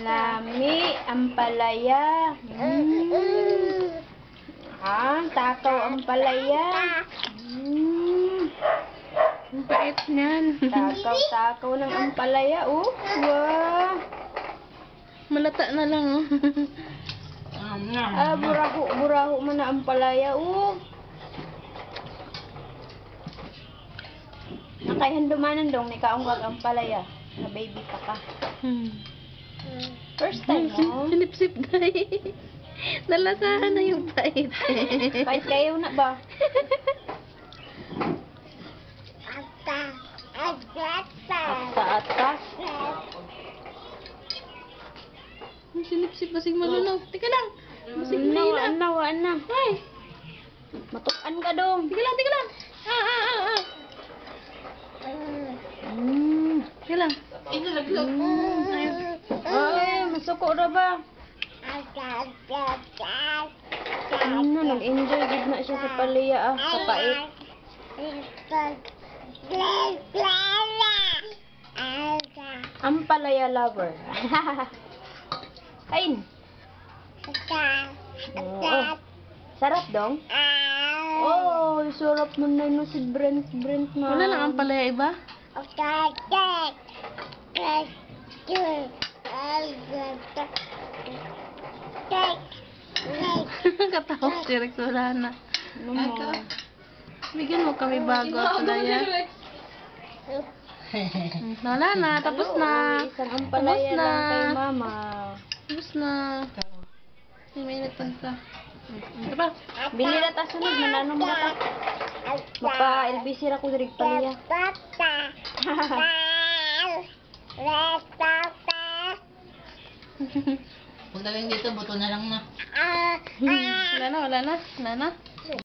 Lami, ampalaya. Takaw ampalaya. Ang pait niyan. Takaw ng ampalaya, oh. Wow. Malata na lang, oh. Buraho man na ampalaya, oh. Nakaihandumanan dong, ni kaunggag ampalaya. Na baby pa ka. First time, no? Sinip-sip, day. Nalasahan na yung pait. Pait kayo na ba? Atas. Sinip-sip, basig malunaw. Teka lang. Basig mahila. Nawa na. Ay. Matukan ka dong. Teka lang. Teka lang. Ay, masuko na ba? Nag-enjoy gid na siya sa palaya, sa pait. Ampalaya lover. Kain. Oo. Sarap dong. Oh, sarap mo na no si Brent na. Wala lang ang palaya iba? Katawa si Rex, wala na. Bigyan mo kami bago at palaya. Wala na, tapos na. Isang ampalaya Tapos na. lang kay mama. Tapos na. May natanta. Ito ba? Bili na ta sunod, mananong mo ta. Maka-LBC ra ko diri palaya. Pag dagang dito, buto na lang na. Wala na.